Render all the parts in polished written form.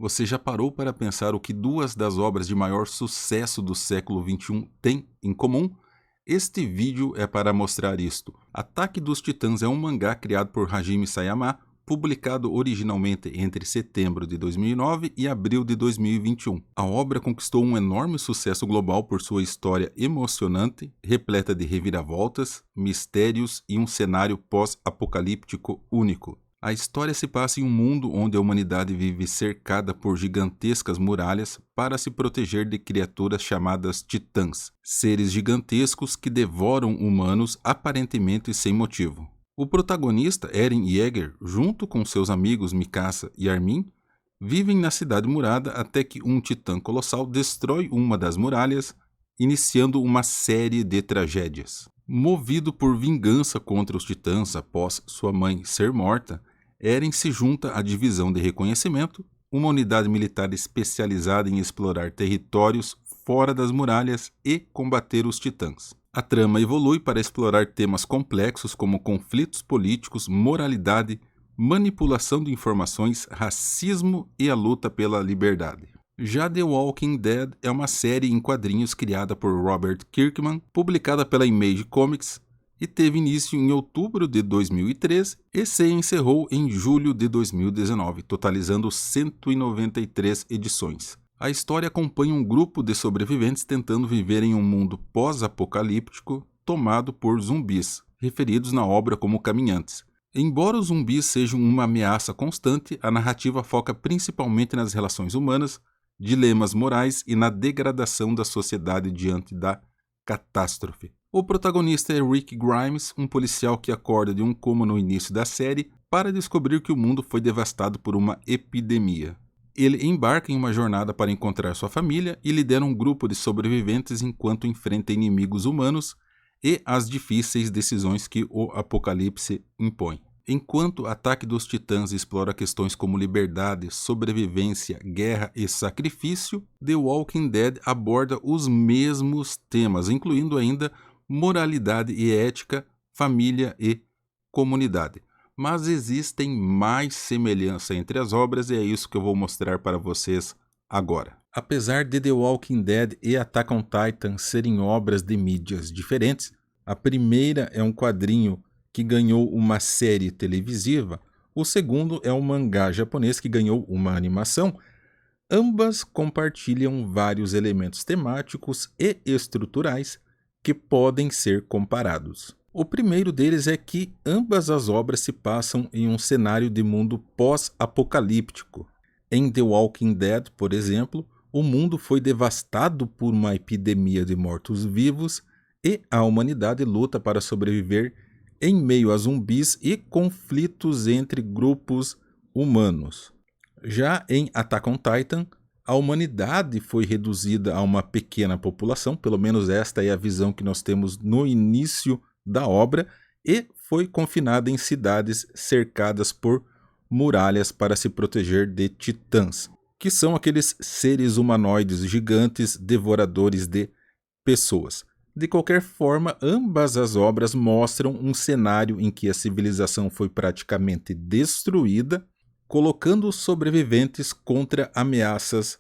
Você já parou para pensar o que duas das obras de maior sucesso do século XXI têm em comum? Este vídeo é para mostrar isto. Ataque dos Titãs é um mangá criado por Hajime Sayama, publicado originalmente entre setembro de 2009 e abril de 2021. A obra conquistou um enorme sucesso global por sua história emocionante, repleta de reviravoltas, mistérios e um cenário pós-apocalíptico único. A história se passa em um mundo onde a humanidade vive cercada por gigantescas muralhas para se proteger de criaturas chamadas titãs, seres gigantescos que devoram humanos aparentemente sem motivo. O protagonista, Eren Yeager, junto com seus amigos Mikasa e Armin, vivem na cidade murada até que um titã colossal destrói uma das muralhas, iniciando uma série de tragédias. Movido por vingança contra os titãs após sua mãe ser morta, Eren se junta à Divisão de Reconhecimento, uma unidade militar especializada em explorar territórios fora das muralhas e combater os titãs. A trama evolui para explorar temas complexos como conflitos políticos, moralidade, manipulação de informações, racismo e a luta pela liberdade. Já The Walking Dead é uma série em quadrinhos criada por Robert Kirkman, publicada pela Image Comics, e teve início em outubro de 2013 e se encerrou em julho de 2019, totalizando 193 edições. A história acompanha um grupo de sobreviventes tentando viver em um mundo pós-apocalíptico tomado por zumbis, referidos na obra como caminhantes. Embora os zumbis sejam uma ameaça constante, a narrativa foca principalmente nas relações humanas, dilemas morais e na degradação da sociedade diante da catástrofe. O protagonista é Rick Grimes, um policial que acorda de um coma no início da série para descobrir que o mundo foi devastado por uma epidemia. Ele embarca em uma jornada para encontrar sua família e lidera um grupo de sobreviventes enquanto enfrenta inimigos humanos e as difíceis decisões que o apocalipse impõe. Enquanto Ataque dos Titãs explora questões como liberdade, sobrevivência, guerra e sacrifício, The Walking Dead aborda os mesmos temas, incluindo ainda moralidade e ética, família e comunidade. Mas existem mais semelhança entre as obras e é isso que eu vou mostrar para vocês agora. Apesar de The Walking Dead e Attack on Titan serem obras de mídias diferentes, a primeira é um quadrinho que ganhou uma série televisiva, o segundo é um mangá japonês que ganhou uma animação. Ambas compartilham vários elementos temáticos e estruturais que podem ser comparados. O primeiro deles é que ambas as obras se passam em um cenário de mundo pós-apocalíptico. Em The Walking Dead, por exemplo, o mundo foi devastado por uma epidemia de mortos-vivos e a humanidade luta para sobreviver em meio a zumbis e conflitos entre grupos humanos. Já em Attack on Titan, a humanidade foi reduzida a uma pequena população, pelo menos esta é a visão que nós temos no início da obra, e foi confinada em cidades cercadas por muralhas para se proteger de titãs, que são aqueles seres humanoides gigantes devoradores de pessoas. De qualquer forma, ambas as obras mostram um cenário em que a civilização foi praticamente destruída, colocando os sobreviventes contra ameaças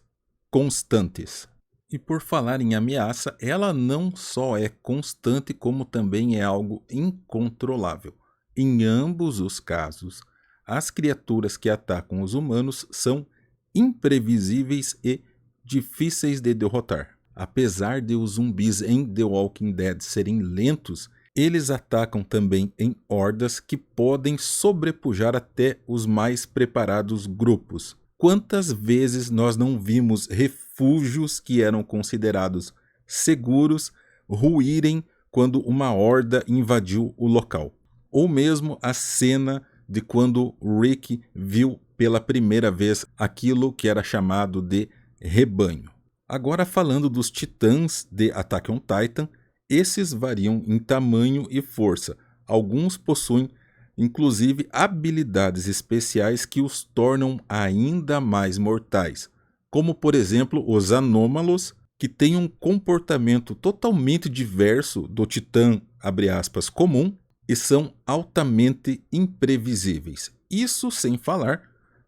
constantes. E por falar em ameaça, ela não só é constante, como também é algo incontrolável. Em ambos os casos, as criaturas que atacam os humanos são imprevisíveis e difíceis de derrotar. Apesar de os zumbis em The Walking Dead serem lentos, eles atacam também em hordas que podem sobrepujar até os mais preparados grupos. Quantas vezes nós não vimos refúgios que eram considerados seguros ruírem quando uma horda invadiu o local? Ou mesmo a cena de quando Rick viu pela primeira vez aquilo que era chamado de rebanho. Agora falando dos titãs de Attack on Titan, esses variam em tamanho e força. Alguns possuem, inclusive, habilidades especiais que os tornam ainda mais mortais, como por exemplo os anômalos, que têm um comportamento totalmente diverso do titã, abre aspas, comum, e são altamente imprevisíveis. Isso sem falar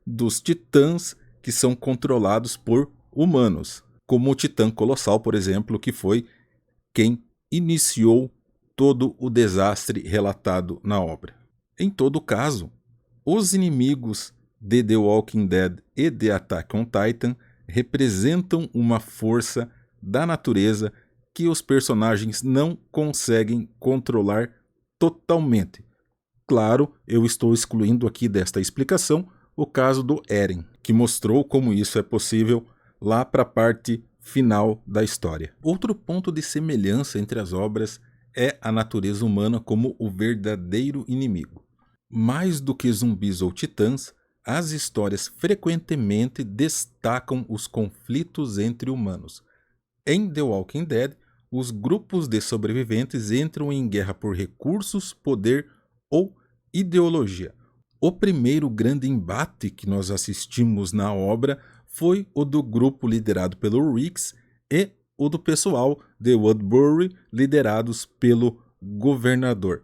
dos titãs que são controlados por humanos, como o Titã Colossal, por exemplo, que foi quem iniciou todo o desastre relatado na obra. Em todo caso, os inimigos de The Walking Dead e de Attack on Titan representam uma força da natureza que os personagens não conseguem controlar totalmente. Claro, eu estou excluindo aqui desta explicação o caso do Eren, que mostrou como isso é possível lá para a parte final da história. Outro ponto de semelhança entre as obras é a natureza humana como o verdadeiro inimigo. Mais do que zumbis ou titãs, as histórias frequentemente destacam os conflitos entre humanos. Em The Walking Dead, os grupos de sobreviventes entram em guerra por recursos, poder ou ideologia. O primeiro grande embate que nós assistimos na obra foi o do grupo liderado pelo Rex e o do pessoal de Woodbury, liderados pelo governador.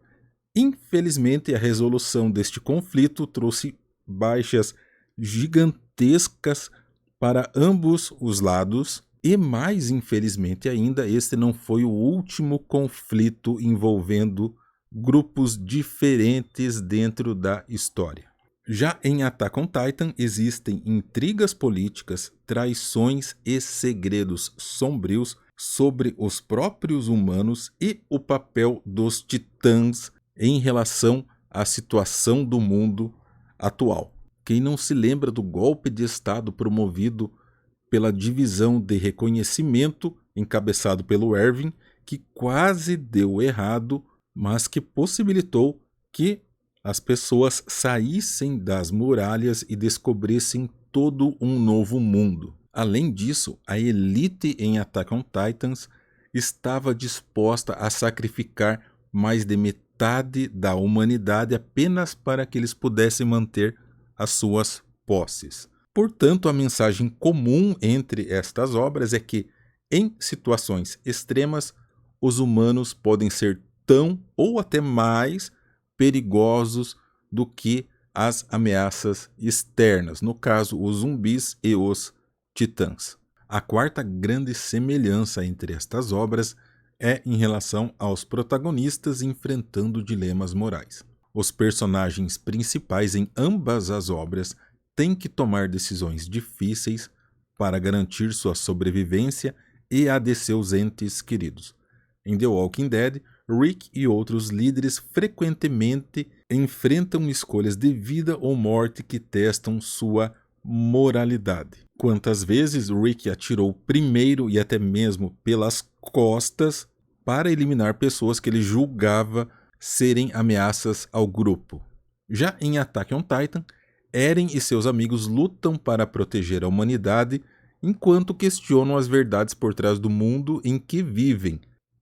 Infelizmente, a resolução deste conflito trouxe baixas gigantescas para ambos os lados e, mais infelizmente ainda, este não foi o último conflito envolvendo grupos diferentes dentro da história. Já em Attack on Titan existem intrigas políticas, traições e segredos sombrios sobre os próprios humanos e o papel dos titãs em relação à situação do mundo atual. Quem não se lembra do golpe de Estado promovido pela divisão de reconhecimento encabeçado pelo Erwin, que quase deu errado, mas que possibilitou que as pessoas saíssem das muralhas e descobrissem todo um novo mundo. Além disso, a elite em Attack on Titans estava disposta a sacrificar mais de metade da humanidade apenas para que eles pudessem manter as suas posses. Portanto, a mensagem comum entre estas obras é que, em situações extremas, os humanos podem ser tão ou até mais perigosos do que as ameaças externas, no caso, os zumbis e os titãs. A quarta grande semelhança entre estas obras é em relação aos protagonistas enfrentando dilemas morais. Os personagens principais em ambas as obras têm que tomar decisões difíceis para garantir sua sobrevivência e a de seus entes queridos. Em The Walking Dead, Rick e outros líderes frequentemente enfrentam escolhas de vida ou morte que testam sua moralidade. Quantas vezes Rick atirou primeiro e até mesmo pelas costas para eliminar pessoas que ele julgava serem ameaças ao grupo. Já em Attack on Titan, Eren e seus amigos lutam para proteger a humanidade enquanto questionam as verdades por trás do mundo em que vivem.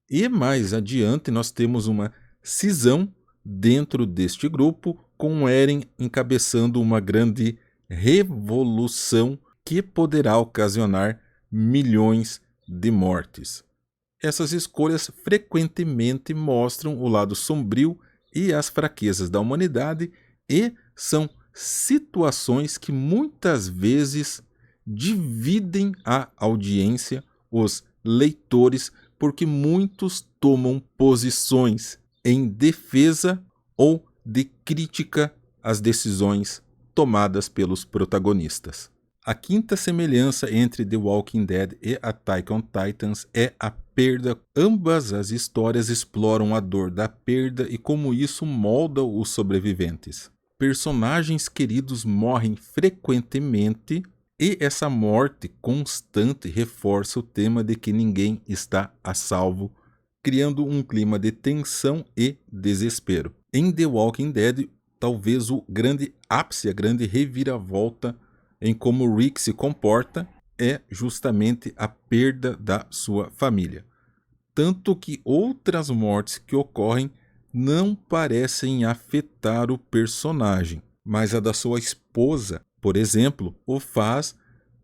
E mais adiante nós temos uma cisão dentro deste grupo, com Eren encabeçando uma grande revolução que poderá ocasionar milhões de mortes. Essas escolhas frequentemente mostram o lado sombrio e as fraquezas da humanidade e são situações que muitas vezes dividem a audiência, os leitores, porque muitos tomam posições em defesa ou de crítica às decisões tomadas pelos protagonistas. A quinta semelhança entre The Walking Dead e Attack on Titans é a perda. Ambas as histórias exploram a dor da perda e como isso molda os sobreviventes. Personagens queridos morrem frequentemente e essa morte constante reforça o tema de que ninguém está a salvo, criando um clima de tensão e desespero. Em The Walking Dead, talvez o grande ápice, a grande reviravolta em como Rick se comporta é justamente a perda da sua família. Tanto que outras mortes que ocorrem não parecem afetar o personagem, mas a da sua esposa, por exemplo, o faz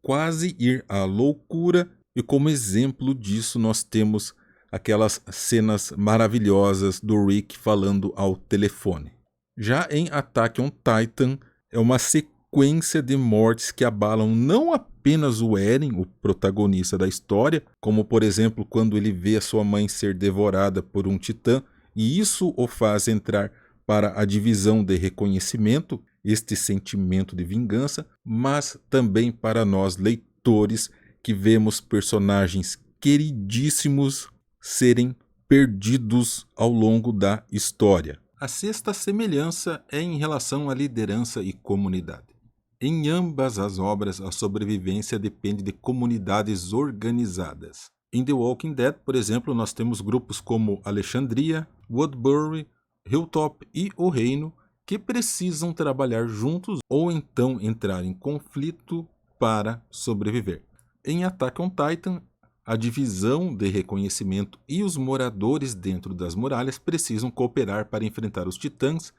quase ir à loucura, e como exemplo disso nós temos aquelas cenas maravilhosas do Rick falando ao telefone. Já em Attack on Titan é uma sequência sequência de mortes que abalam não apenas o Eren, o protagonista da história, como por exemplo quando ele vê a sua mãe ser devorada por um titã, e isso o faz entrar para a divisão de reconhecimento, este sentimento de vingança, mas também para nós leitores que vemos personagens queridíssimos serem perdidos ao longo da história. A sexta semelhança é em relação à liderança e comunidade. Em ambas as obras, a sobrevivência depende de comunidades organizadas. Em The Walking Dead, por exemplo, nós temos grupos como Alexandria, Woodbury, Hilltop e O Reino, que precisam trabalhar juntos ou então entrar em conflito para sobreviver. Em Attack on Titan, a divisão de reconhecimento e os moradores dentro das muralhas precisam cooperar para enfrentar os titãs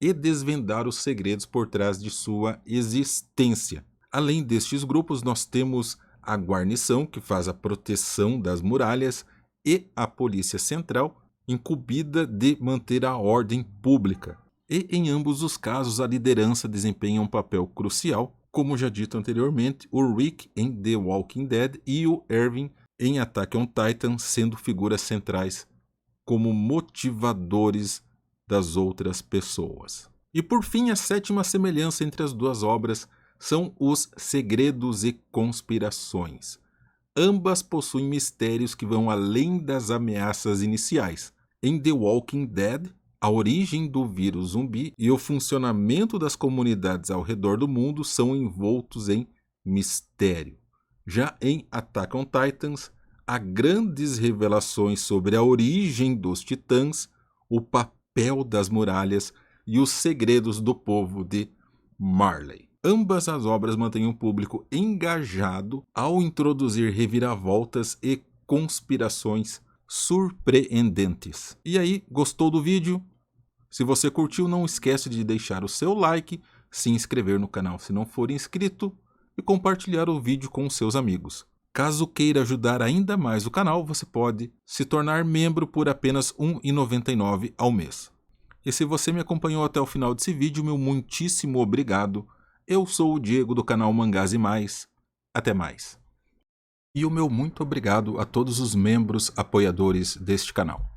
e desvendar os segredos por trás de sua existência. Além destes grupos, nós temos a guarnição, que faz a proteção das muralhas, e a polícia central, incumbida de manter a ordem pública. E em ambos os casos, a liderança desempenha um papel crucial, como já dito anteriormente, o Rick em The Walking Dead e o Erwin em Attack on Titan, sendo figuras centrais como motivadores das outras pessoas. E por fim, a sétima semelhança entre as duas obras são os segredos e conspirações. Ambas possuem mistérios que vão além das ameaças iniciais. Em The Walking Dead, a origem do vírus zumbi e o funcionamento das comunidades ao redor do mundo são envoltos em mistério. Já em Attack on Titans, há grandes revelações sobre a origem dos titãs, o papel das muralhas e os segredos do povo de Marley. Ambas as obras mantêm o público engajado ao introduzir reviravoltas e conspirações surpreendentes. E aí, gostou do vídeo? Se você curtiu, não esquece de deixar o seu like, se inscrever no canal se não for inscrito e compartilhar o vídeo com seus amigos. Caso queira ajudar ainda mais o canal, você pode se tornar membro por apenas R$ 1,99 ao mês. E se você me acompanhou até o final desse vídeo, meu muitíssimo obrigado. Eu sou o Diego do canal Mangás e Mais. Até mais. E o meu muito obrigado a todos os membros apoiadores deste canal.